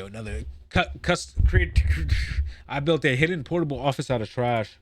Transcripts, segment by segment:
Another I built a hidden portable office out of trash.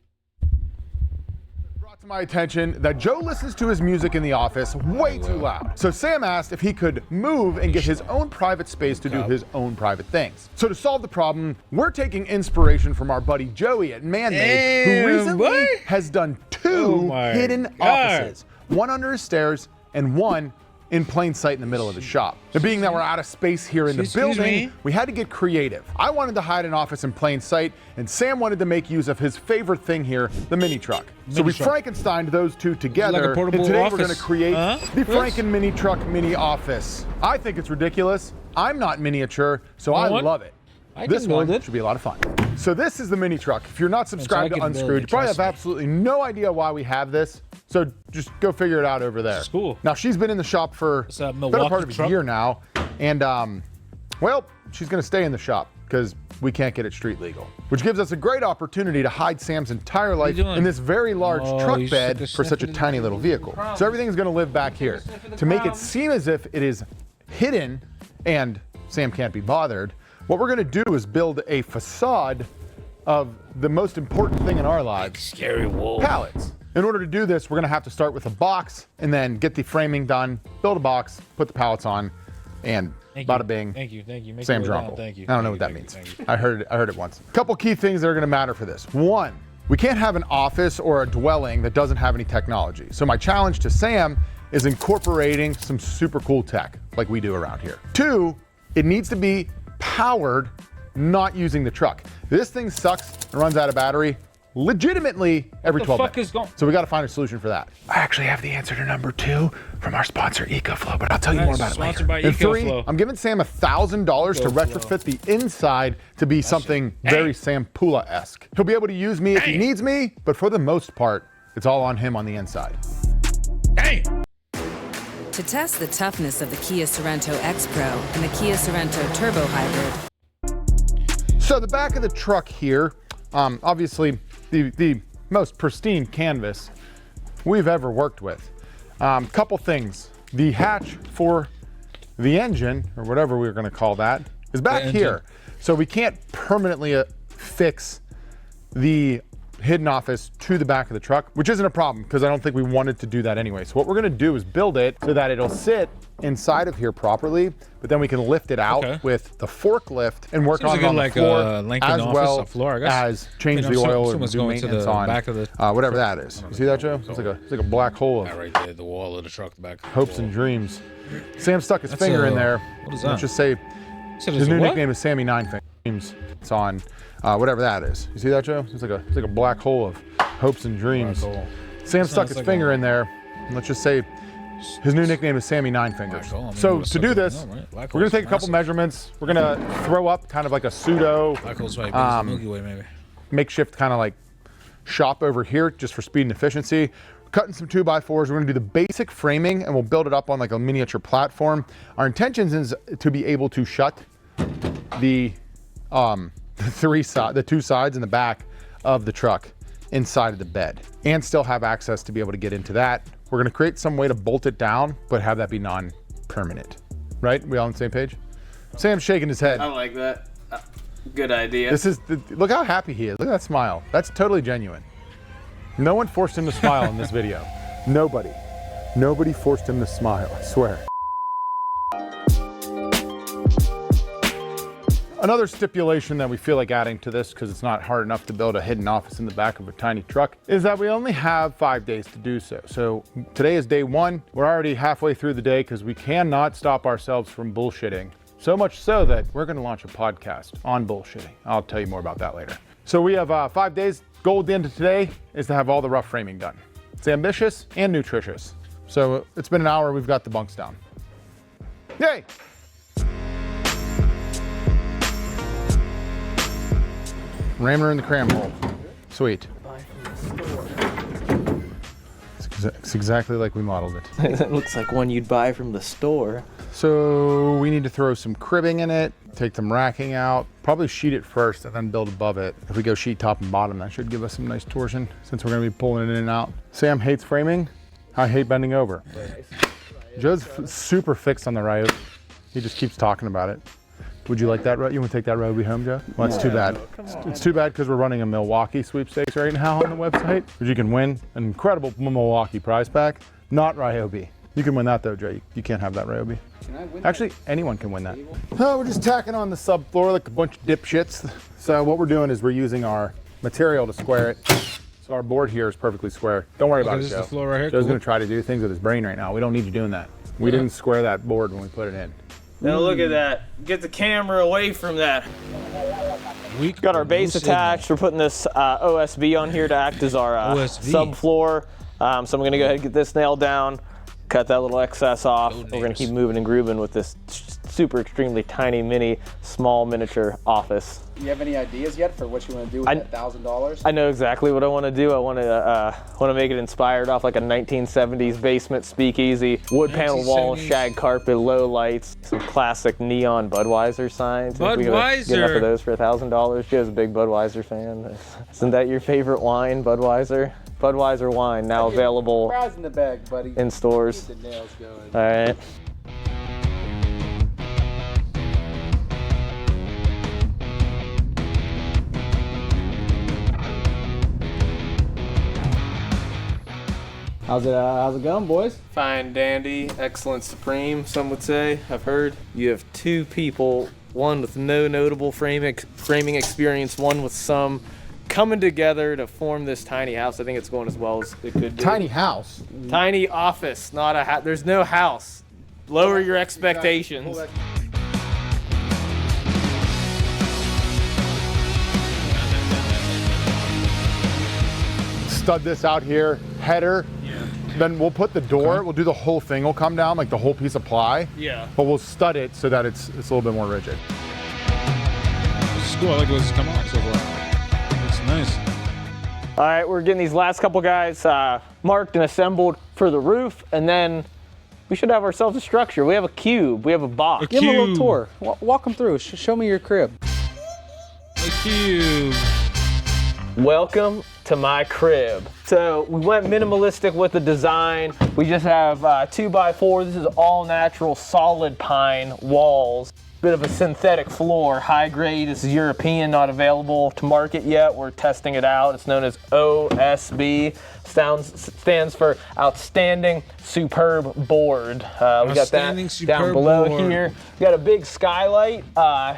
Brought to my attention that Joe listens to his music in the office way too loud. So Sam asked if he could move and get his own private space to do his own private things. So to solve the problem, we're taking inspiration from our buddy Joey at Man-Made, who recently has done two hidden offices, one under his stairs and one in plain sight in the middle of the shop. Now, being that we're out of space here in the building, we had to get creative. I wanted to hide an office in plain sight, and Sam wanted to make use of his favorite thing here, the mini truck. So we Frankensteined those two together, and today we're gonna create the Franken Mini Truck Mini Office. I think it's ridiculous. I'm not miniature, so I love it. This one should be a lot of fun. So this is the mini truck. If you're not subscribed to Unscrewed, you probably have absolutely no idea why we have this. So just go figure it out over there. It's cool. Now she's been in the shop for the better part of a year now. And well, she's gonna stay in the shop because we can't get it street legal. Which gives us a great opportunity to hide Sam's entire life in this very large truck bed for such a tiny little vehicle. So everything's gonna live back here. To make it seem as if it is hidden and Sam can't be bothered, what we're gonna do is build a facade of the most important thing in our lives, scary wolf. Pallets. In order to do this, we're gonna have to start with a box and then get the framing done, build a box, put the pallets on, and bada bing. Thank you. Sam's your uncle. I don't know what that means. I heard it once. A couple key things that are gonna matter for this. One, we can't have an office or a dwelling that doesn't have any technology. So my challenge to Sam is incorporating some super cool tech like we do around here. Two, it needs to be powered, not using the truck. This thing sucks and runs out of battery legitimately every 12 minutes. So we got to find a solution for that. I actually have the answer to number 2 from our sponsor EcoFlow, but I'll tell you more about it later. By and 3, I'm giving Sam $1,000 to retrofit the inside to be something very Sam Pula-esque. He'll be able to use me if he needs me, but for the most part, it's all on him on the inside. To test the toughness of the Kia Sorento X-Pro and the Kia Sorento Turbo Hybrid. So the back of the truck here, obviously the most pristine canvas we've ever worked with. Couple things. The hatch for the engine, or whatever we're gonna call that, is back here. So we can't permanently fix the hidden office to the back of the truck, which isn't a problem because I don't think we wanted to do that anyway. So what we're gonna do is build it so that it'll sit inside of here properly, but then we can lift it out with the forklift and work on the floor as well as change the oil and do maintenance on whatever that is. You see that, Joe? It's like a black hole of right there, the wall of the truck, the back. Hopes and dreams. Sam stuck his finger in there. What is that? Let's just say his new nickname is Sammy Nine Fingers. It's on whatever that is. You see that, Joe? It's like a black hole of hopes and dreams. Sam stuck his finger in there. And let's just say his new nickname is Sammy Nine Fingers. So to do this, we're gonna take a couple measurements. We're gonna throw up kind of like a pseudo makeshift kind of like shop over here just for speed and efficiency. We're cutting some 2x4s. We're gonna do the basic framing and we'll build it up on like a miniature platform. Our intention is to be able to shut the two sides in the back of the truck inside of the bed and still have access to be able to get into that. We're gonna create some way to bolt it down, but have that be non-permanent. Right? We all on the same page? Sam's shaking his head. I like that. Good idea. Look how happy he is. Look at that smile. That's totally genuine. No one forced him to smile in this video. Nobody. Nobody forced him to smile, I swear. Another stipulation that we feel like adding to this, because it's not hard enough to build a hidden office in the back of a tiny truck, is that we only have 5 days to do so. So today is day 1. We're already halfway through the day because we cannot stop ourselves from bullshitting. So much so that we're gonna launch a podcast on bullshitting. I'll tell you more about that later. So we have 5 days. Goal at the end of today is to have all the rough framing done. It's ambitious and nutritious. So it's been an hour, we've got the bunks down. Yay! Ramming her in the cram hole. Sweet. It's exactly like we modeled it. It looks like one you'd buy from the store. So we need to throw some cribbing in it, take some racking out, probably sheet it first and then build above it. If we go sheet top and bottom, that should give us some nice torsion since we're gonna be pulling it in and out. Sam hates framing. I hate bending over. Joe's super fixed on the right. He just keeps talking about it. Would you like that? You want to take that Ryobi home, Joe? Well, that's too bad. It's too bad because we're running a Milwaukee sweepstakes right now on the website, but you can win an incredible Milwaukee prize pack. Not Ryobi. You can win that though, Joe. You can't have that Ryobi. Actually, anyone can win that. Oh, we're just tacking on the subfloor like a bunch of dipshits. So what we're doing is we're using our material to square it. So our board here is perfectly square. Don't worry about it, This is Joe. the floor right here. Joe's Cool. gonna try to do things with his brain right now. We don't need you doing that. We didn't square that board when we put it in. Now look at that. Get the camera away from that. We Got our base attached. We're putting this OSB on here to act as our OSB. subfloor. So I'm gonna go ahead and get this nailed down, cut that little excess off. We're gonna keep moving and grooving with this super extremely tiny small miniature office. Do you have any ideas yet for what you want to do with that $1,000? I know exactly what I want to do. I want to make it inspired off like a 1970s basement speakeasy, wood panel walls, 1970s. shag carpet, low lights, some classic neon Budweiser signs. If we gotta get enough Budweiser. of those for $1,000. Joe's a big Budweiser fan. Isn't that your favorite wine, Budweiser? Budweiser wine now available Prize in the bag, buddy. in stores. Keep the nails going. All right. How's it going, boys? Fine dandy, excellent supreme, some would say. I've heard you have two people, one with no notable framing experience, one with some, coming together to form this tiny house. I think it's going as well as it could do. Tiny house. Tiny office, not a house. There's no house. Lower your expectations. Stud this out here, header. Then we'll put the door, we'll do the whole thing will come down, like the whole piece of ply. Yeah. But we'll stud it so that it's a little bit more rigid. This is cool. I like what's come out so far. Looks nice. All right, we're getting these last couple guys marked and assembled for the roof, and then we should have ourselves a structure. We have a cube, we have a box. Give them a little Cube. tour. Walk them through. Show me your crib. A cube. Welcome to my crib. So we went minimalistic with the design. We just have 2x4. This is all natural solid pine walls. Bit of a synthetic floor, high grade. This is European, not available to market yet. We're testing it out. It's known as OSB. Stands for Outstanding Superb Board. We got that Outstanding down Superb below Board. here. We got a big skylight.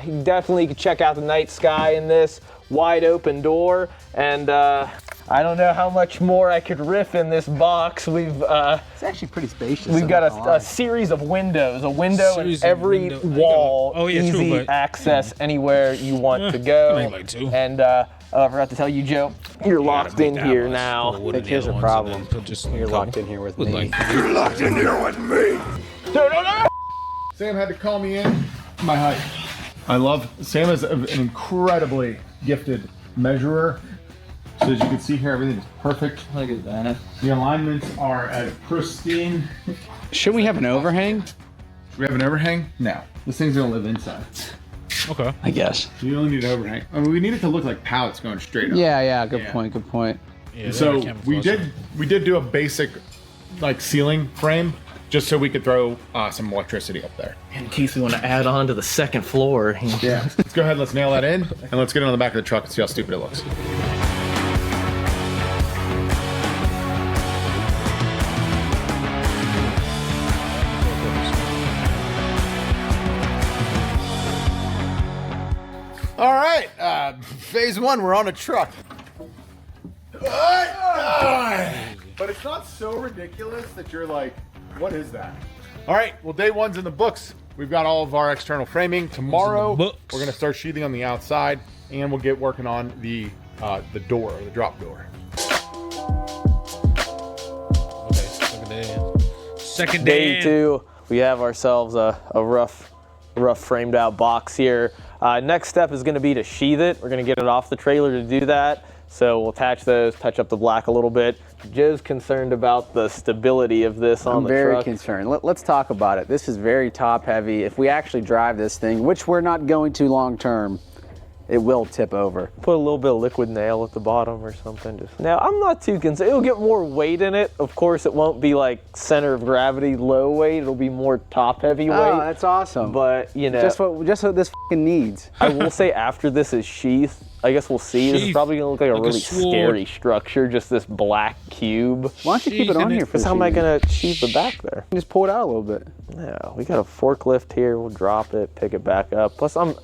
You definitely can check out the night sky in this. Wide open door, and I don't know how much more I could riff in this box. It's actually pretty spacious. We've got a series of windows, a window in Series of every window- wall, Oh, yeah, true, easy but- access anywhere you want to go. I like two. And I forgot to tell you, Joe, you're locked in here now. I think here's a problem. You're locked in here with me. Sam had to call me in. My height. Sam is an incredibly gifted measurer. So as you can see here, everything is perfect. Look at that. The alignments are at pristine. Should we have an overhang? Do we have an overhang? No. This thing's gonna live inside. Okay. I guess. So you only need an overhang. I mean, we need it to look like pallets going straight up. Yeah. Good Yeah. point. Good point. Yeah, So that we camouflage. did do a basic like ceiling frame just so we could throw some electricity up there. In case we want to add on to the second floor. Yeah. Let's go ahead, let's nail that in, and let's get it on the back of the truck and see how stupid it looks. All right, phase one, we're on a truck. But it's not so ridiculous that you're like, what is that? All right, well, day one's in the books. We've got all of our external framing. Tomorrow, we're books. gonna start sheathing on the outside, and we'll get working on the door, the drop door. Okay, second Day day. two, we have ourselves a rough framed out box here. Next step is going to be to sheath it. We're going to get it off the trailer to do that. So we'll attach those, touch up the black a little bit. Joe's concerned about the stability of this on I'm the very truck. concerned. Let's talk about it. This is very top heavy. If we actually drive this thing, which we're not going to long term, it will tip over. Put a little bit of liquid nail at the bottom or something. Now, I'm not too concerned. It'll get more weight in it. Of course, it won't be like center of gravity, low weight. It'll be more top heavy weight. Oh, that's awesome. But, you know. Just what this f***ing needs. I will say after this is sheathed, I guess we'll see. This is probably going to look like a really scary structure, just this black cube. Why don't you keep it on here for Because how am I going to sheath the back there? Just pull it out a little bit. Yeah, we got a forklift here. We'll drop it, pick it back up. Plus, I'm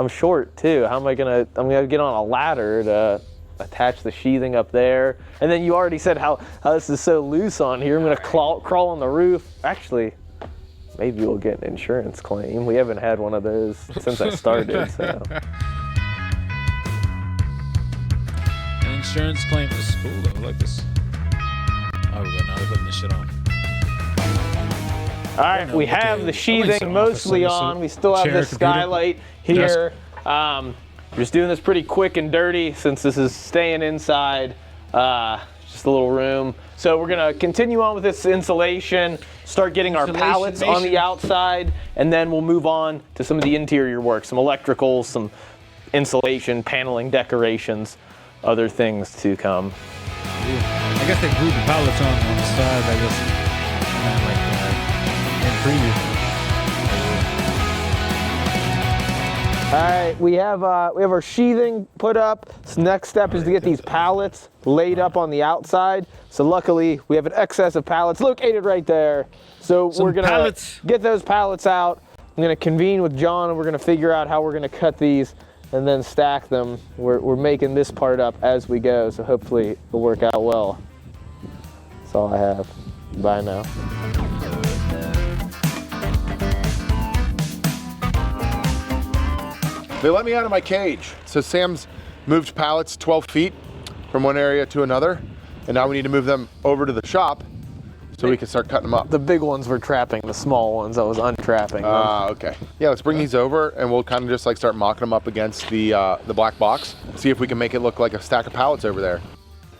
short too. How am I gonna? I'm gonna get on a ladder to attach the sheathing up there. And then you already said how this is so loose on here. I'm gonna crawl on the roof. Actually, maybe we'll get an insurance claim. We haven't had one of those since I started. So. An insurance claim is cool though. I like this. Oh, we go. Now we're putting this shit on. All right, we have the sheathing mostly on. We still have the skylight here. Just doing this pretty quick and dirty since this is staying inside, just a little room. So we're gonna continue on with this insulation, start getting our pallets on the outside, and then we'll move on to some of the interior work, some electricals, some insulation, paneling, decorations, other things to come. I guess they glued the pallets on the side, I guess, in preview. All right, we have our sheathing put up. So next step is to get these pallets laid up on the outside. So luckily, we have an excess of pallets located right there. So we're gonna get those pallets out. I'm gonna convene with John and we're gonna figure out how we're gonna cut these and then stack them. We're making this part up as we go, so hopefully it'll work out well. That's all I have. Bye now. They let me out of my cage. So Sam's moved pallets 12 feet from one area to another, and now we need to move them over to the shop so we can start cutting them up. The big ones were trapping, the small ones I was untrapping. Okay. Yeah, let's bring these over and we'll kind of just like start mocking them up against the black box. See if we can make it look like a stack of pallets over there.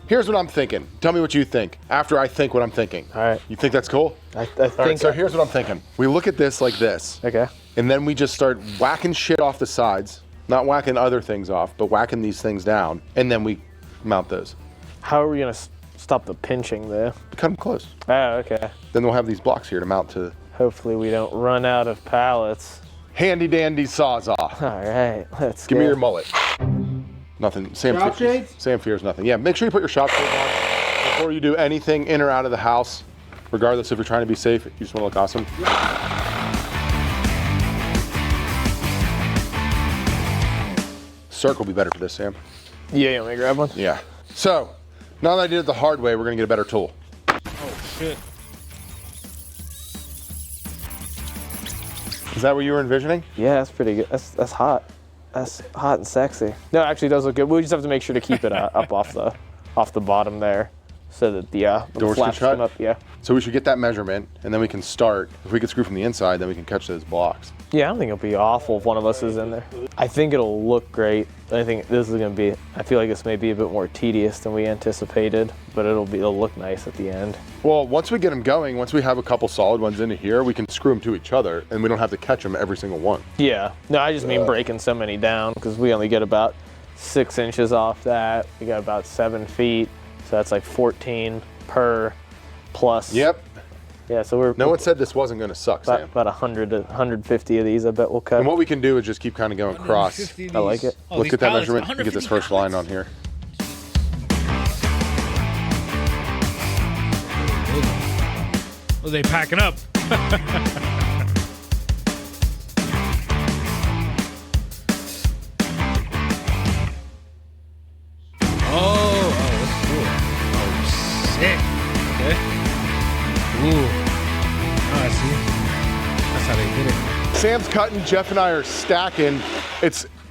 Here's what I'm thinking. Tell me what you think after I think what I'm thinking. All right. You think that's cool? I think. All right, so here's what I'm thinking. We look at this like this. Okay. And then we just start whacking shit off the sides. Not whacking other things off, but whacking these things down. And then we mount those. How are we gonna stop the pinching there? Cut them close. Oh, okay. Then we'll have these blocks here to mount to. Hopefully we don't run out of pallets. Handy dandy Sawzall. All right, let's Give me your mullet. Nothing. Shop shades? Sam fears nothing. Yeah, make sure you put your shop shades on before you do anything in or out of the house. Regardless if you're trying to be safe, you just want to look awesome. Circle will be better for this, Sam. Yeah, you want me to grab one? Yeah. So, now that I did it the hard way, we're gonna get a better tool. Oh shit. Is that what you were envisioning? Yeah, that's pretty good. That's hot. That's hot and sexy. No, it actually does look good. We just have to make sure to keep it up off the bottom there, so that the Doors flaps can shut? come up. Yeah. So we should get that measurement, and then we can start. If we can screw from the inside, then we can catch those blocks. Yeah, I don't think it'll be awful if one of us is in there. I think it'll look great. I think this is gonna be, I feel like this may be a bit more tedious than we anticipated, but it'll look nice at the end. Well, once we get them going, once we have a couple solid ones into here, we can screw them to each other, and we don't have to catch them every single one. Yeah, no, I just mean breaking so many down, because we only get about 6 inches off that. We got about 7 feet, so that's like 14 per plus. Yep. Yeah, so No one said this wasn't going to suck, Sam. about 100 to 150 of these, I bet we'll cut. And what we can do is just keep kind of going across. I like it. Oh, Let's these get that pallets, measurement and get this 150 first line on here. Well, they packing up. Oh, that's cool. Oh, sick. Okay. Ooh. Oh, I see. That's how they did it. Sam's cutting, Jeff and I are stacking.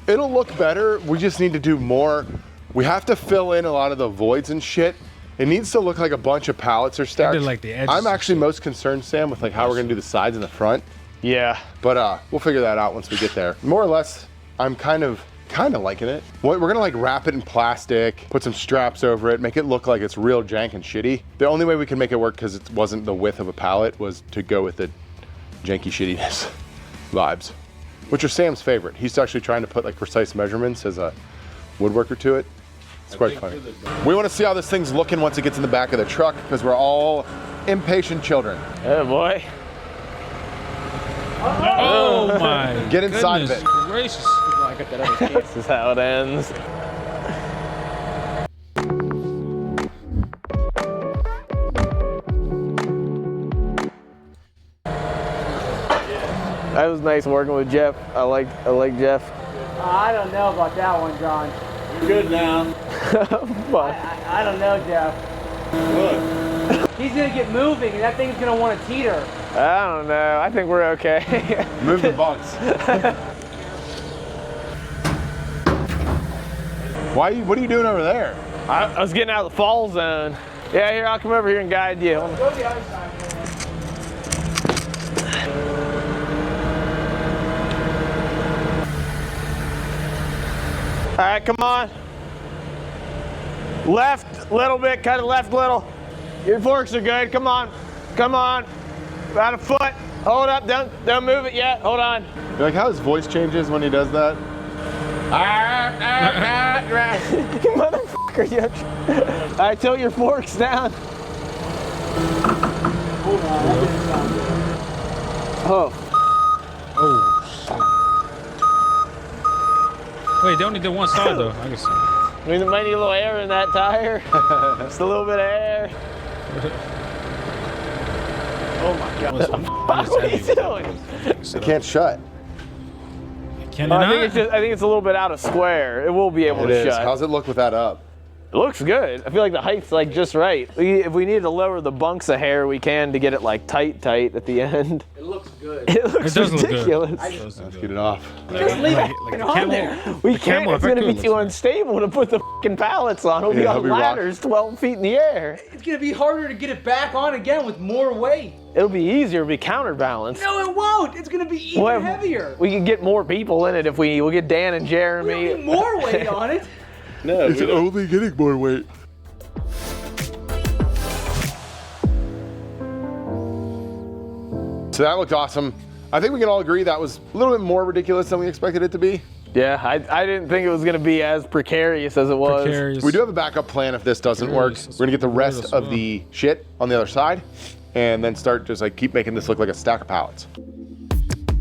It'll look better. We just need to do more. We have to fill in a lot of the voids and shit. It needs to look like a bunch of pallets are stacked. did like the edges I'm and actually most concerned, Sam, with like how we're gonna do the sides and the front. Yeah. But we'll figure that out once we get there. More or less, I'm kind of liking it. We're gonna like wrap it in plastic, put some straps over it, make it look like it's real jank and shitty. The only way we can make it work, because it wasn't the width of a pallet, was to go with the janky shittiness vibes. which are Sam's favorite. He's actually trying to put like precise measurements as a woodworker to it. It's quite funny. We want to see how this thing's looking once it gets in the back of the truck because we're all impatient children. Oh boy. Oh my Get inside of goodness it. gracious. This is how it ends. That was nice working with Jeff. I like Jeff. I don't know about that one, John. You're good now. But I don't know, Jeff. Look. He's gonna get moving, and that thing's gonna want to teeter. I don't know. I think we're okay. Move the bunks. What are you doing over there? I was getting out of the fall zone. Yeah, here, I'll come over here and guide you. Go the other side. All right, come on. Left, little bit, cut it left little. Your forks are good, come on. Come on, about a foot. Hold up, don't move it yet, hold on. You like how his voice changes when he does that? You motherfucker, you. All right, tilt your forks down. Oh. Oh shit. Wait, they only did one side though. I can see. I mean, there might need a little air in that tire. Just a little bit of air. Oh my God. What are you doing? It can't shut. Can I think it's a little bit out of square. It will be able It to is. shut. How's it look with that up? It looks good. I feel like the height's like just right. If we need to lower the bunks a hair, we can to get it like tight at the end. It looks good. It looks It does look good. ridiculous. Let's get it off. Just leave it like on camel. there. We The can't. camel It's going to be effect too looks unstable to put the fucking pallets on. It'll be Yeah, on he'll be rock- ladders 12 feet in the air. It's gonna be harder to get it back on again with more weight. It'll be easier. It'll be counterbalanced. No, it won't. It's gonna be even Well, heavier. We can get more people in it if we'll get Dan and We Jeremy. don't need more weight on it. No, It's only getting more weight. So that looked awesome. I think we can all agree that was a little bit more ridiculous than we expected it to be. Yeah, I didn't think it was going to be as precarious as it was. Precarious. We do have a backup plan if this doesn't work. Precarious. We're gonna get the That's rest weird as of the shit on the other side and then start just like keep making this look like a stack of pallets.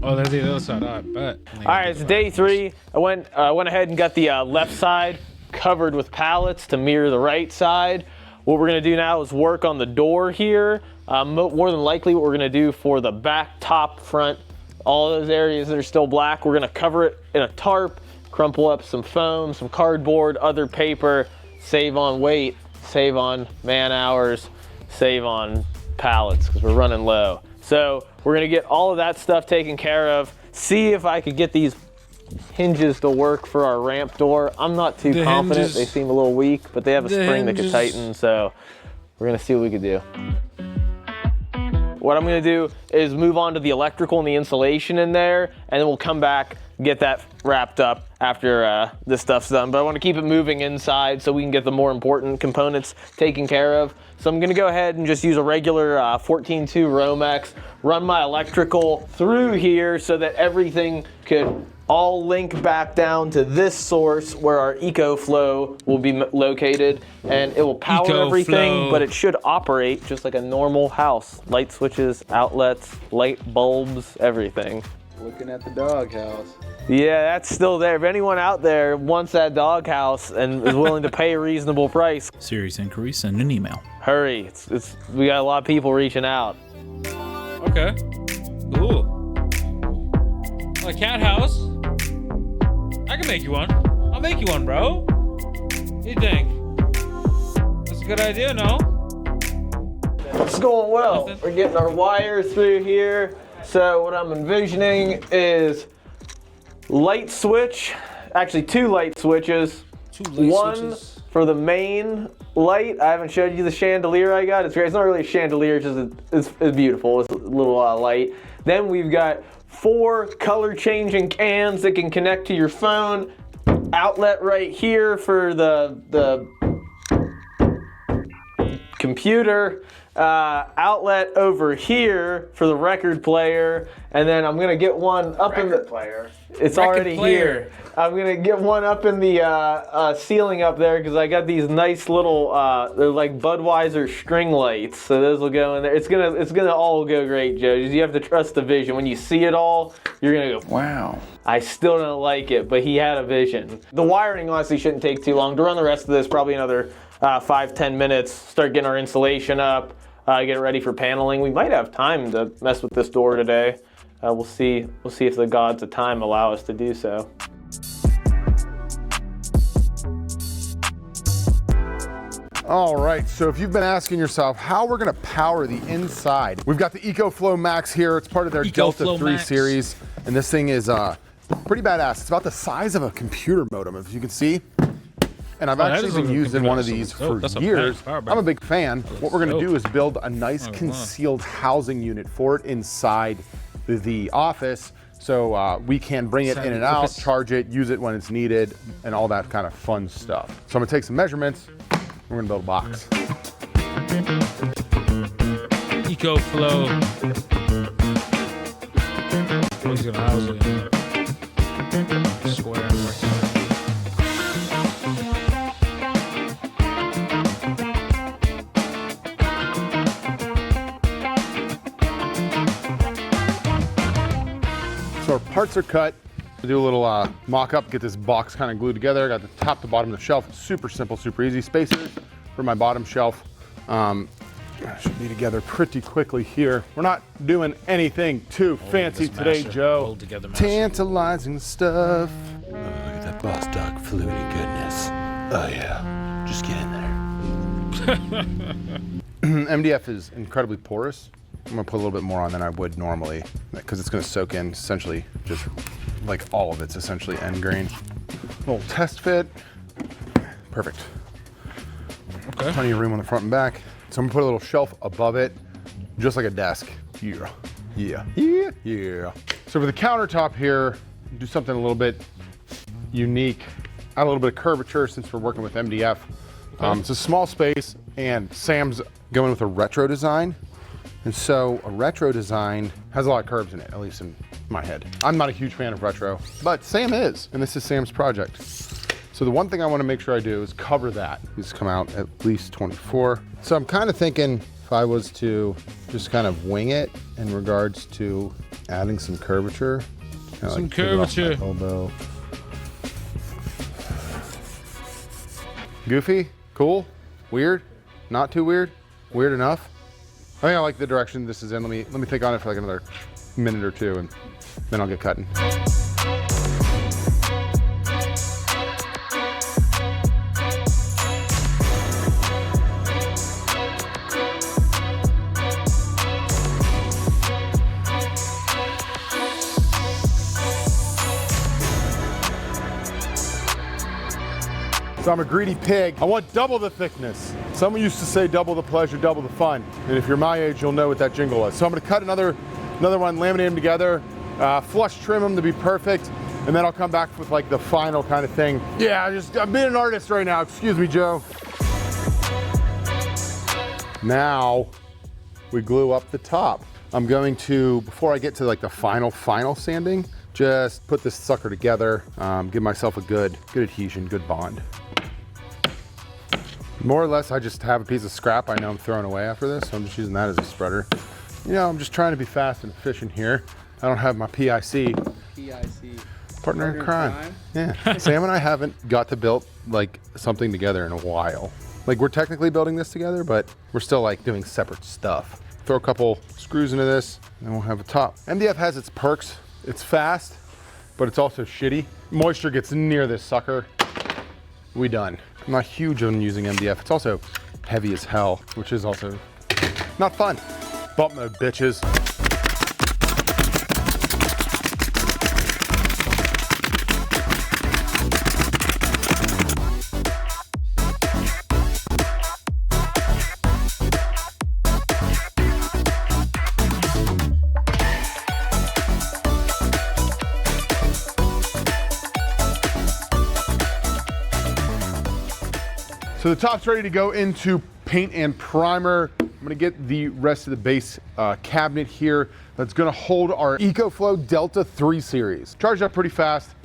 Oh, that's the other side. I bet. All right, it's day 3. I went ahead and got the left side covered with pallets to mirror the right side. What we're gonna do now is work on the door here. More than likely what we're gonna do for the back, top, front, all those areas that are still black, we're gonna cover it in a tarp, crumple up some foam, some cardboard, other paper, save on weight, save on man hours, save on pallets because we're running low. So we're gonna get all of that stuff taken care of, see if I could get these hinges to work for our ramp door. I'm not too confident. hinges- They seem a little weak, but they have a the spring that hinges- can tighten, so we're gonna see what we can do. What I'm gonna do is move on to the electrical and the insulation in there, and then we'll come back, get that wrapped up after this stuff's done. But I wanna keep it moving inside so we can get the more important components taken care of. So I'm gonna go ahead and just use a regular 14.2 Romex, run my electrical through here so that everything could all link back down to this source where our EcoFlow will be located, and it will power EcoFlow. everything, but it should operate just like a normal house. Light switches, outlets, light bulbs, everything. Looking at the doghouse. Yeah, that's still there. If anyone out there wants that doghouse and is willing to pay a reasonable price, Serious inquiries, send an email. hurry. We got a lot of people reaching out. Okay. Ooh. A cat house. I can make you one. I'll make you one, bro. What do you think? That's a good idea, no? It's going well. Nothing. We're getting our wire through here. So what I'm envisioning is light switch, actually 2 light switches. 2 light One switches. for the main light. I haven't showed you the chandelier I got. It's great. It's not really a chandelier, it's just it's beautiful. It's a little light. Then we've got 4 color changing cans that can connect to your phone. Outlet right here for the computer. Outlet over here for the record player. And then I'm gonna get one up in the player. It's Record already player. here. I'm gonna get one up in the ceiling up there because I got these nice little, they're like Budweiser string lights. So those will go in there. It's gonna all go great, Joe. Just you have to trust the vision. When you see it all, you're gonna go, Wow. I still don't like it, but he had a vision. The wiring honestly shouldn't take too long. To run the rest of this, probably another 5-10 minutes. Start getting our insulation up, get it ready for paneling. We might have time to mess with this door today. We'll see if the gods of time allow us to do so. All right, so if you've been asking yourself how we're gonna power the inside, we've got the EcoFlow Max here. It's part of their Delta EcoFlow 3 Max. series, and this thing is pretty badass. It's about the size of a computer modem, if you can see. And I've that actually is been a using computer one of modem. these Oh, for that's a years. power bank. I'm a big fan. What we're gonna dope. do is build a nice concealed housing unit for it inside the office. So we can bring it Inside in the and out, office. charge it, use it when it's needed, and all that kind of fun stuff. So I'm gonna take some measurements. We're gonna build a box. EcoFlow. He's gonna house it in a square. So our parts are cut. We'll do a little mock-up, get this box kind of glued together. I got the top to bottom of the shelf. It's super simple, super easy. Spacers for my bottom shelf. Should be together pretty quickly here. We're not doing anything too fancy this today, masher. Joe. Hold together masher. Tantalizing stuff. Look at that boss dog fluid goodness. Oh yeah, just get in there. MDF is incredibly porous. I'm gonna put a little bit more on than I would normally because it's gonna soak in essentially just like all of it's essentially end grain. Little test fit. Perfect. Okay. Plenty of room on the front and back. So I'm gonna put a little shelf above it, just like a desk. Yeah, yeah, yeah, yeah. So for the countertop here, do something a little bit unique. Add a little bit of curvature since we're working with MDF. It's a small space, and Sam's going with a retro design. And so a retro design has a lot of curves in it, at least in my head. I'm not a huge fan of retro, but Sam is, and this is Sam's project. So the one thing I want to make sure I do is cover that. These come out at least 24. So I'm kind of thinking if I was to just kind of wing it in regards to adding some curvature. Kinda Some like take it off my curvature. elbow. Goofy, cool, weird, not too weird, weird enough. I think I like the direction this is in. Let me think on it for like another minute or two, and then I'll get cutting. So I'm a greedy pig. I want double the thickness. Someone used to say double the pleasure, double the fun. And if you're my age, you'll know what that jingle is. So I'm gonna cut another one, laminate them together, flush trim them to be perfect, and then I'll come back with like the final kind of thing. Yeah, I'm being an artist right now. Excuse me, Joe. Now we glue up the top. I'm going to, before I get to like the final sanding, just put this sucker together, give myself a good adhesion, good bond. More or less, I just have a piece of scrap I know I'm throwing away after this, so I'm just using that as a spreader. You know, I'm just trying to be fast and efficient here. I don't have my PIC. Partner in crime. Yeah. Sam and I haven't got to build like something together in a while. Like we're technically building this together, but we're still like doing separate stuff. Throw a couple screws into this, and we'll have a top. MDF has its perks. It's fast, but it's also shitty. Moisture gets near this sucker, we done. I'm not huge on using MDF. It's also heavy as hell, which is also not fun. Bump mode, bitches. So the top's ready to go into paint and primer. I'm gonna get the rest of the base cabinet here that's gonna hold our EcoFlow Delta 3 series. Charged up pretty fast.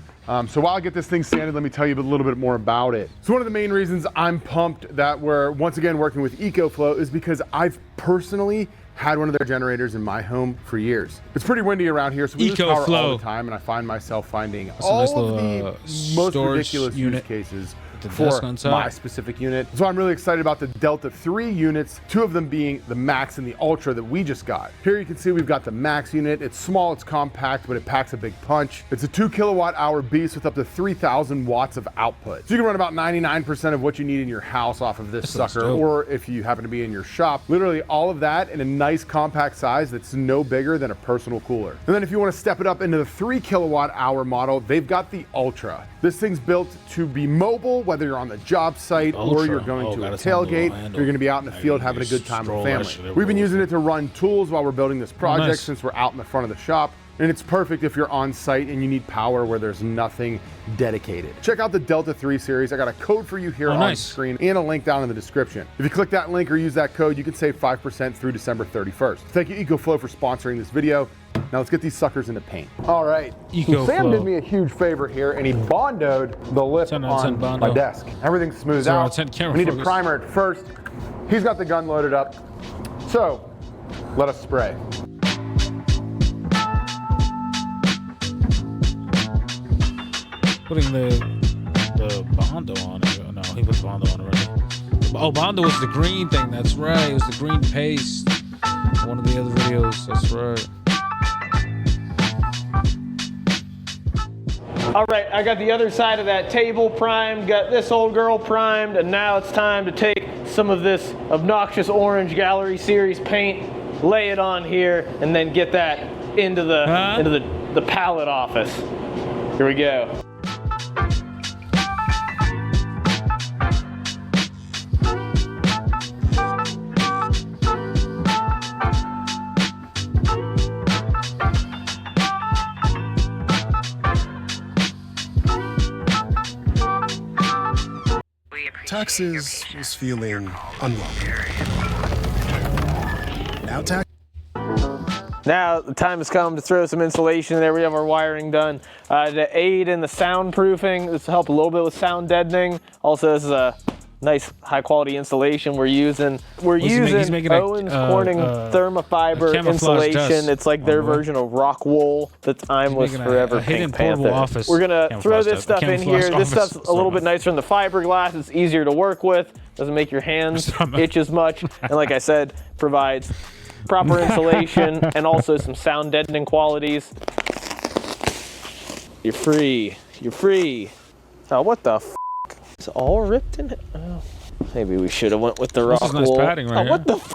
So while I get this thing sanded, let me tell you a little bit more about it. So one of the main reasons I'm pumped that we're once again working with EcoFlow is because I've personally had one of their generators in my home for years. It's pretty windy around here, so we lose power all the time, and I find myself finding all of the most ridiculous use cases for my specific unit. So I'm really excited about the Delta 3 units, 2 of them being the Max and the Ultra that we just got. Here you can see we've got the Max unit. It's small, it's compact, but it packs a big punch. It's a 2 kilowatt hour beast with up to 3,000 watts of output. So you can run about 99% of what you need in your house off of this sucker, or if you happen to be in your shop, literally all of that in a nice compact size that's no bigger than a personal cooler. And then if you want to step it up into the 3 kilowatt hour model, they've got the Ultra. This thing's built to be mobile, whether you're on the job site or you're going to a tailgate, you're going to be out in the field having a good time with family. We've been using it to run tools while we're building this project since we're out in the front of the shop. And it's perfect if you're on site and you need power where there's nothing dedicated. Check out the Delta 3 series. I got a code for you here on screen and a link down in the description. If you click that link or use that code, you can save 5% through December 31st. Thank you, EcoFlow, for sponsoring this video. Now let's get these suckers into paint. All right, Sam did me a huge favor here and he bondoed the lip on my desk. Everything's smoothed out. We need to primer it first. He's got the gun loaded up. So let us spray. Putting the Bondo on it. No, he put Bondo on already. Oh, Bondo was the green thing. That's right. It was the green paste. One of the other videos. That's right. All right, I got the other side of that table primed, got this old girl primed, and now it's time to take some of this obnoxious orange Gallery Series paint, lay it on here, and then get that into the palette office. Here we go. Taxes was feeling unwelcome. Now the time has come to throw some insulation there. We have our wiring done to aid in the soundproofing. This will help a little bit with sound deadening. Also, this is a nice high quality insulation we're using. Owens Corning Thermafiber insulation. It's like their version of rock wool. The time was forever Pink Panther. We're gonna throw this stuff in here. This stuff's a little bit nicer than the fiberglass. It's easier to work with. Doesn't make your hands itch as much. And like I said, provides proper insulation and also some sound deadening qualities. You're free. You're free. Oh, what the f? It's all ripped in it. Oh, maybe we should have went with the rock wool. Nice padding right here. What the f?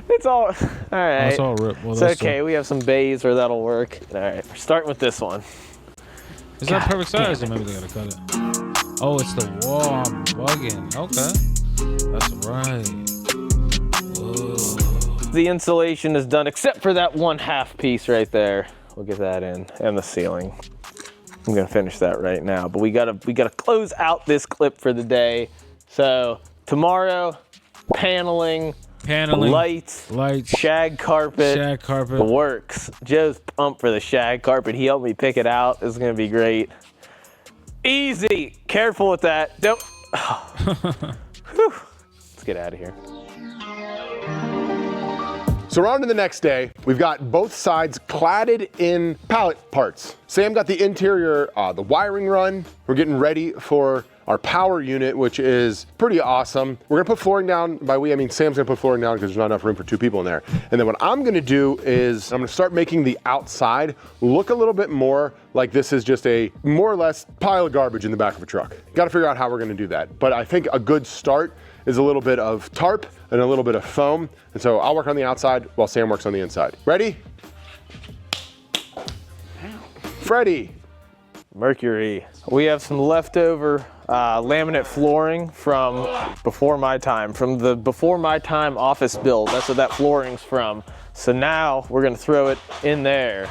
It's all right. Oh, it's all ripped. Well, it's okay. We have some bays where that'll work. All right, we're starting with this one. Is that perfect size? Or maybe they gotta cut it. Oh, it's the wall. I'm bugging. Okay, that's right. Whoa. The insulation is done except for that 1/2 piece right there. We'll get that in, and the ceiling. I'm gonna finish that right now, but we gotta close out this clip for the day. So tomorrow, paneling, lights, shag carpet, works. Joe's pumped for the shag carpet. He helped me pick it out. It's gonna be great. Easy, careful with that. Don't. Let's get out of here. So on to the next day, we've got both sides cladded in pallet parts. Sam got the interior, the wiring run. We're getting ready for our power unit, which is pretty awesome. We're gonna put flooring down. By we, I mean Sam's gonna put flooring down because there's not enough room for 2 people in there. And then what I'm gonna do is I'm gonna start making the outside look a little bit more like this is just a more or less pile of garbage in the back of a truck. Gotta figure out how we're gonna do that. But I think a good start is a little bit of tarp and a little bit of foam. And so I'll work on the outside while Sam works on the inside. Ready? Freddie. Mercury. We have some leftover laminate flooring from before my time, from the before my time office build. That's what that flooring's from. So now we're gonna throw it in there.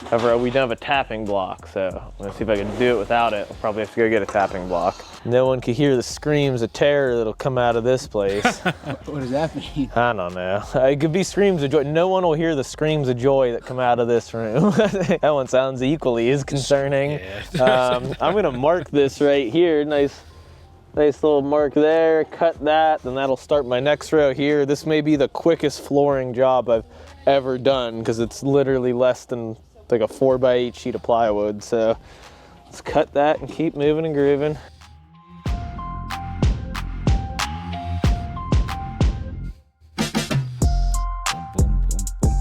However, we don't have a tapping block, so I'm gonna see if I can do it without it. I'll probably have to go get a tapping block. No one could hear the screams of terror that'll come out of this place. What does that mean? I don't know. It could be screams of joy. No one will hear the screams of joy that come out of this room. That one sounds equally as concerning. Yeah. I'm gonna mark this right here. Nice little mark there. Cut that, then that'll start my next row here. This may be the quickest flooring job I've ever done because it's literally less than like a 4x8 sheet of plywood. So let's cut that and keep moving and grooving. Boom, boom, boom.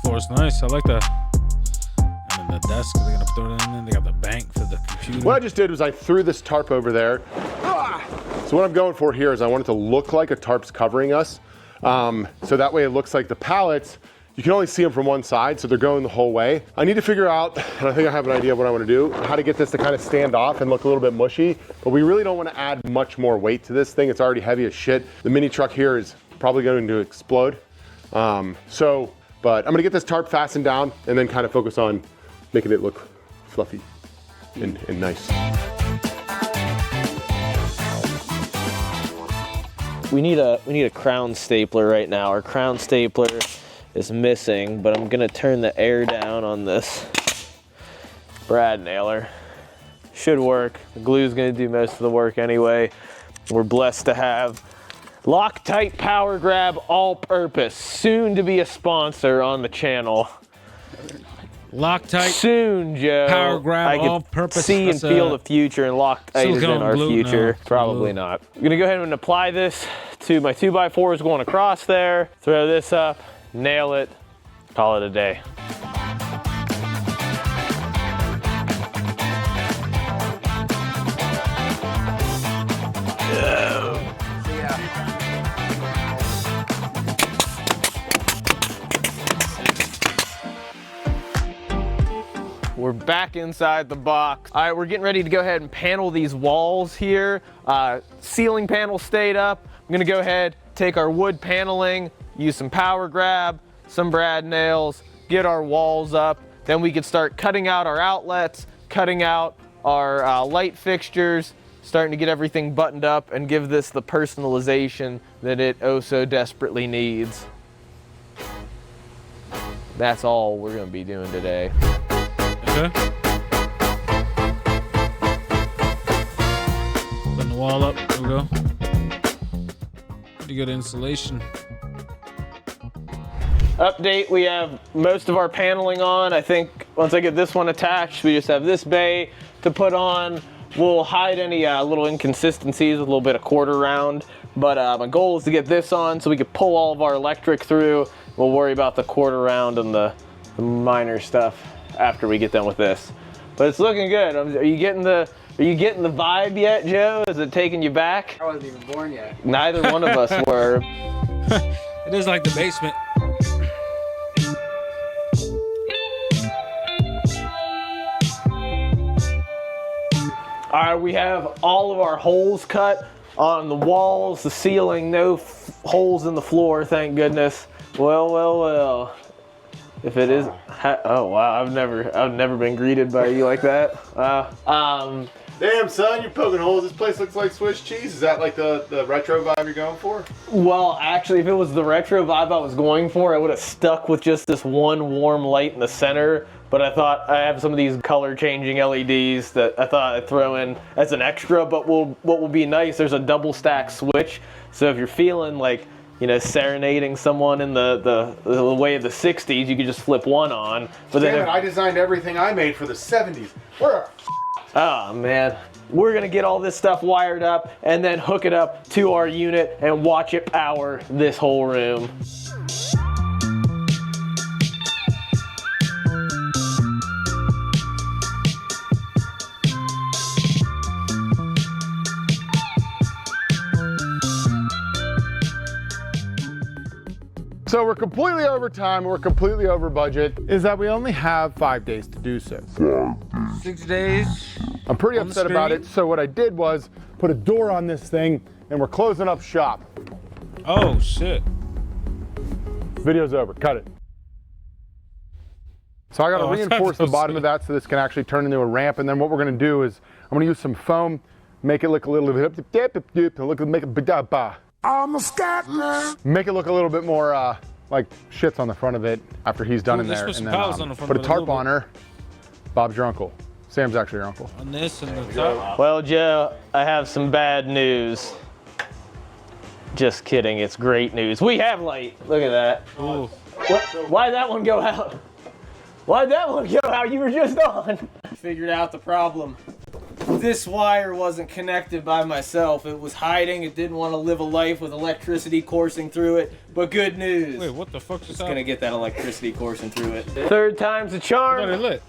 Floor's nice. I like that. And then the desk, they're gonna throw it in there. They got the bank for the computer. What I just did was I threw this tarp over there. So what I'm going for here is I want it to look like a tarp's covering us. So that way it looks like the pallets, you can only see them from one side, so they're going the whole way. I need to figure out, and I think I have an idea of what I want to do, how to get this to kind of stand off and look a little bit mushy, but we really don't want to add much more weight to this thing. It's already heavy as shit. The mini truck here is probably going to explode. But I'm gonna get this tarp fastened down and then kind of focus on making it look fluffy and nice. We need a crown stapler right now. Our crown stapler is missing, but I'm gonna turn the air down on this brad nailer. Should work. The glue's gonna do most of the work anyway. We're blessed to have Loctite Power Grab All-Purpose, soon to be a sponsor on the channel. Loctite. Soon, Joe. Power Grab I All-Purpose. could see and feel the future, and Loctite is in our future. No, Probably blue. not. I'm gonna go ahead and apply this to my 2x4s going across there. Throw this up, nail it, call it a day. We're back inside the box. All right, we're getting ready to go ahead and panel these walls here. Ceiling panel stayed up. I'm gonna go ahead, take our wood paneling, use some power grab, some brad nails, get our walls up. Then we could start cutting out our outlets, cutting out our light fixtures, starting to get everything buttoned up and give this the personalization that it oh so desperately needs. That's all we're gonna be doing today. Okay. Putting the wall up. There we go. Pretty good installation. Update, we have most of our paneling on. I think once I get this one attached, we just have this bay to put on. We'll hide any little inconsistencies with a little bit of quarter round. But my goal is to get this on so we can pull all of our electric through. We'll worry about the quarter round and the minor stuff after we get done with this. But it's looking good. Are you getting the vibe yet, Joe? Is it taking you back? I wasn't even born yet. Neither one of us were. It is like the basement. All right, we have all of our holes cut on the walls, the ceiling, no holes in the floor, thank goodness. Well. If it is, oh wow, I've never been greeted by you like that. Damn, son, you're poking holes. This place looks like Swiss cheese. Is that like the retro vibe you're going for? Well, actually, if it was the retro vibe I was going for, I would have stuck with just this one warm light in the center. But I thought I have some of these color changing LEDs that I thought I'd throw in as an extra. But what will be nice, there's a double stack switch. So if you're feeling like, you know, serenading someone in the way of the 60s, you could just flip one on. But Damn then it, I designed everything I made for the 70s. Where? Oh man, we're gonna get all this stuff wired up and then hook it up to our unit and watch it power this whole room. So we're completely over time, we're completely over budget, is that we only have 5 days to do so. 6 days. I'm pretty upset about it, so what I did was put a door on this thing and we're closing up shop. Oh shit. Video's over, cut it. So I got to Oh, I thought reinforce the that was bottom of that so this can actually turn into a ramp. And then what we're going to do is I'm going to use some foam, make it look a little bit, I'm a scat man. make it look a little bit more like shits on the front of it after he's done Ooh, in let's there. put some And then pallets on the front put a of it a tarp little on her. Bob's your uncle. Sam's actually your uncle. On this and the top. Well, Joe, I have some bad news. Just kidding, it's great news. We have light. Look at that. Ooh. Why'd that one go out? Why'd that one go out? You were just on. Figured out the problem. This wire wasn't connected by myself. It was hiding. It didn't want to live a life with electricity coursing through it. But good news. Wait, what the fuck just It's happened? gonna get that electricity coursing through it. Third time's a I thought it charm. lit.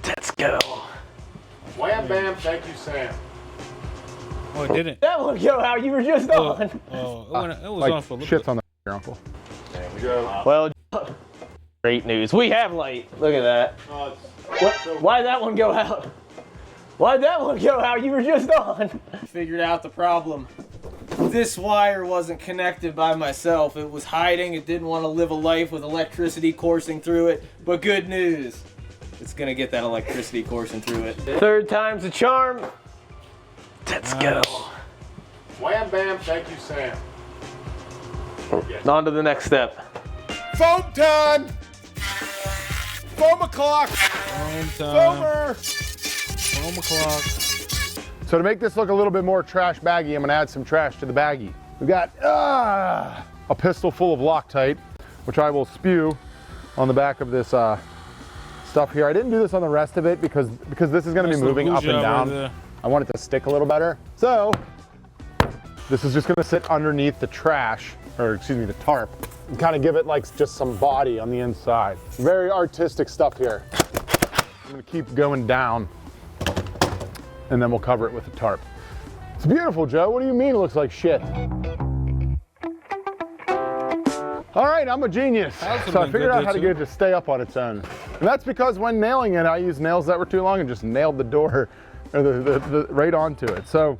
Let's go. Wham bam, thank you, Sam. Oh, it didn't. That one go out. You were just on. Oh, it was Like on for a little shits bit. on your uncle. Well, great news. We have light. Look at that. Why'd that one go out? Why'd that one go out? You were just on. Figured out the problem. This wire wasn't connected by myself. It was hiding. It didn't want to live a life with electricity coursing through it. But good news. It's gonna get that electricity coursing through it. Third time's a charm. Let's go. Wham bam, thank you, Sam. On to the next step. Foam time. Foam o'clock. Foamer. Home o'clock. So to make this look a little bit more trash baggy, I'm gonna add some trash to the baggie. We've got a pistol full of Loctite, which I will spew on the back of this stuff here. I didn't do this on the rest of it because this is gonna be Nice little moving up blue and job right down. there. I want it to stick a little better. So this is just gonna sit underneath the trash, or excuse me, the tarp, and kind of give it like just some body on the inside. Very artistic stuff here. I'm gonna keep going down, and then we'll cover it with the tarp. It's beautiful, Joe. What do you mean it looks like shit? All right, I'm a genius. That would've So I been figured good out how to there, get it to stay up on its own. And that's because when nailing it, I used nails that were too long and just nailed the door or the right onto it. So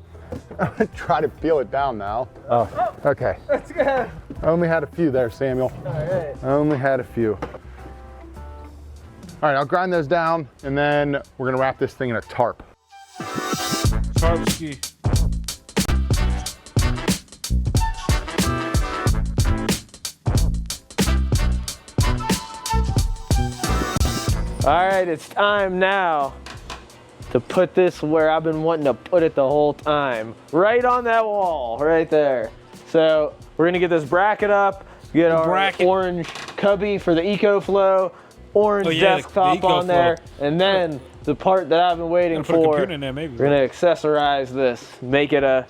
I'm gonna try to peel it down now. Oh, okay. Let's go. I only had a few there, Samuel. All right. I only had a few. All right, I'll grind those down, and then we're gonna wrap this thing in a tarp. Tarp ski. All right, it's time now to put this where I've been wanting to put it the whole time. Right on that wall, right there. So we're gonna get this bracket up, get our bracket. orange cubby for the EcoFlow, orange Oh, yeah, the desktop on EcoFlow. there, and then the part that I've been waiting Gotta put a for, computer in there, maybe. we're gonna accessorize this, make it a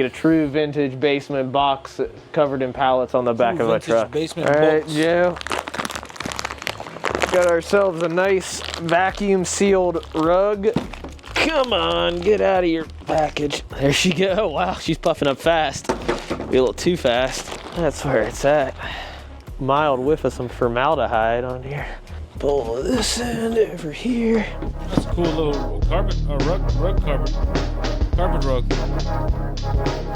true vintage basement box covered in pallets on the back of a vintage truck. basement All right, box. Joe. Got ourselves a nice vacuum sealed rug. Come on, get out of your package. There she go. Wow, she's puffing up fast. Be a little too fast. That's where it's at. Mild whiff of some formaldehyde on here. Pull this end over here. That's a cool little carpet, rug carpet. Carpet rug.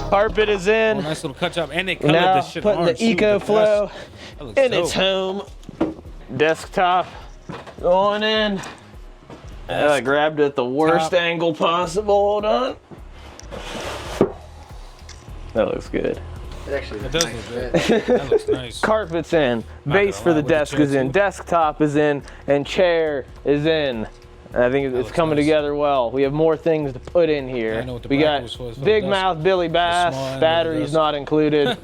Carpet is in. Oh, nice little cut job. And they colored Now this shit putting the orange, too, EcoFlow that looks in its dope. home. Desktop going in. And I grabbed it at the worst angle possible. Hold on. That looks good. That does look good. That looks nice. Carpet's in. Base gonna for lie, the with the desk chair is in. too. Desktop is in. And chair is in. I think it's looks coming nice. together well. We have more things to put in here. I know what the We bracket got was for the Big desk. Mouth Billy Bass. small end of the Batteries desk. not included.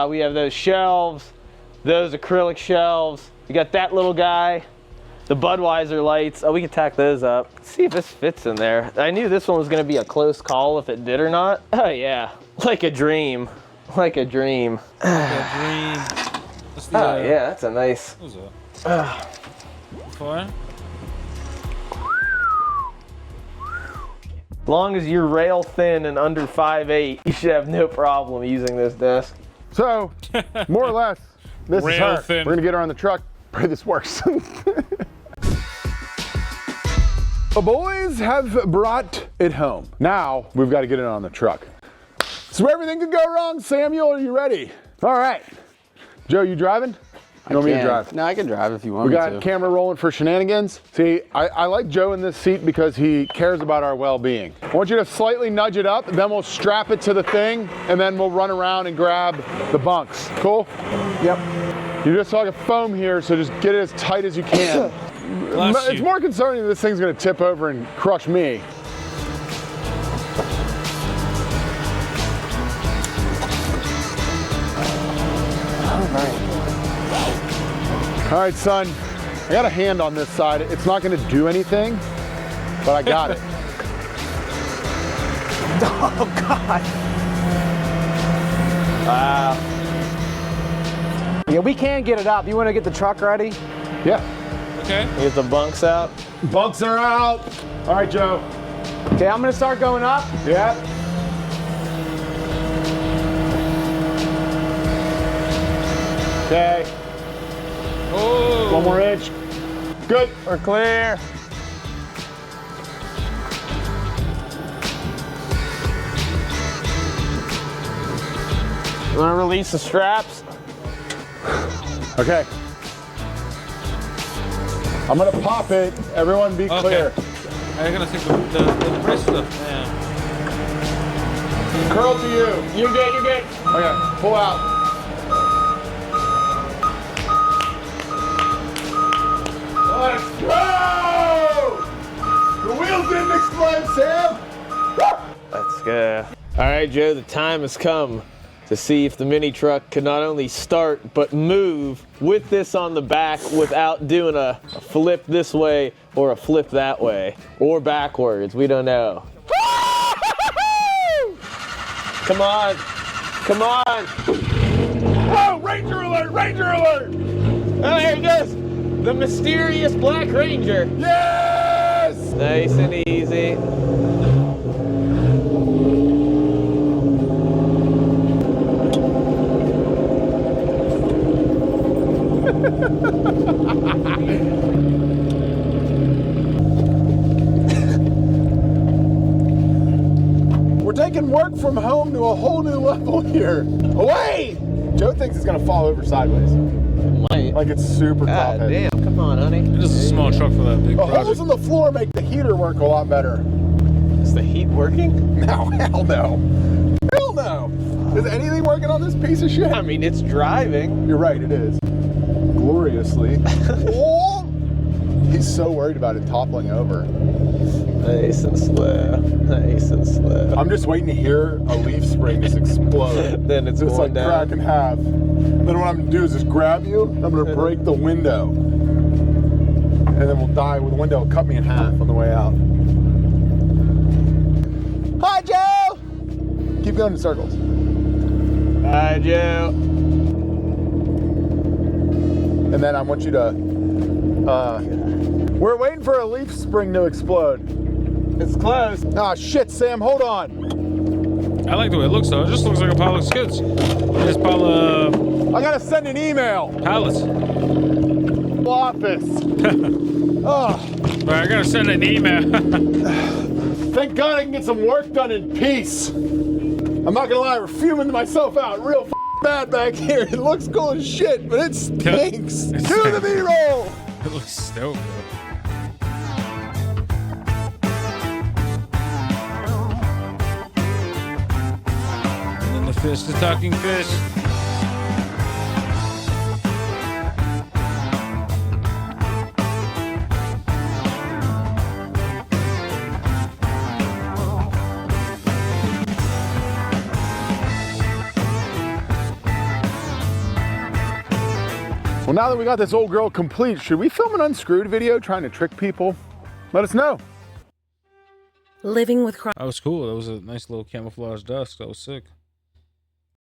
We have those shelves. Those acrylic shelves. We got that little guy. The Budweiser lights. Oh, we can tack those up. Let's see if this fits in there. I knew this one was going to be a close call if it did or not. Oh, yeah. Like a dream. Like a dream. Green. What's the, Oh, yeah, that's a nice. What was that? Fine. As long as you're rail thin and under 5'8", you should have no problem using this desk. So, more or less, this is Rail her. thin. We're gonna get her on the truck. Pray this works. The boys have brought it home. Now, we've got to get it on the truck. So everything could go wrong. Samuel, are you ready? All right. Joe, you driving? You want me to drive? No, I can drive if you want We me got to. camera rolling for shenanigans. See, I like Joe in this seat because he cares about our well-being. I want you to slightly nudge it up, then we'll strap it to the thing, and then we'll run around and grab the bunks. Cool? Yep. You're just talking foam here, so just get it as tight as you can. It's more concerning that this thing's gonna tip over and crush me. All right, son, I got a hand on this side. It's not gonna do anything, but I got it. Oh, God. Wow. Yeah, we can get it up. You want to get the truck ready? Yeah. Okay. Get the bunks out. Bunks are out. All right, Joe. Okay, I'm going to start going up. Yeah. Okay. Oh. One more inch. Good. We're clear. You want to release the straps? Okay. I'm gonna pop it. Everyone be clear. I'm gonna take the brace stuff. Yeah. Curl to you. You're good, you're good. Okay, pull out. Let's go! The wheels didn't explode, Sam! Let's go. All right, Joe, the time has come to see if the mini truck can not only start, but move with this on the back without doing a flip this way or a flip that way, or backwards, we don't know. Come on, come on. Whoa, Ranger alert, Ranger alert! Oh, here he goes, the mysterious Black Ranger. Yes! Nice and easy. We're taking work from home to a whole new level here. Away! Joe thinks it's gonna fall over sideways. Might. Like it's super top God heavy. damn, come on, honey. It is a small truck for that big The holes project. in the floor make the heater work a lot better. Is the heat working? No, hell no. Hell no. Is anything working on this piece of shit? I mean, it's driving. You're right, it is. Gloriously. Oh! He's so worried about it toppling over. Nice and slow. Nice and slow. I'm just waiting to hear a leaf spring just explode. Then it's just going like down. crack in half. Then what I'm gonna do is just grab you, I'm gonna break the window. And then we'll die with the window will cut me in half on the way out. Hi, Joe! Keep going in circles. Hi, Joe. And then I want you to, we're waiting for a leaf spring to explode. It's close. Ah, shit, Sam, hold on. I like the way it looks though. It just looks like a pile of skids. It's a pile of I gotta send an email. pallets. Office. Oh, Alright, I gotta send an email. thank God I can get some work done in peace. I'm not gonna lie, we're fuming myself out real bad back here. It looks cool as shit, but it stinks. Do the B-roll. It looks so good. And then the fish, the talking fish. Well, now that we got this old girl complete, should we film an unscrewed video trying to trick people? Let us know. Living with That was cool. That was a nice little camouflage dusk. That was sick.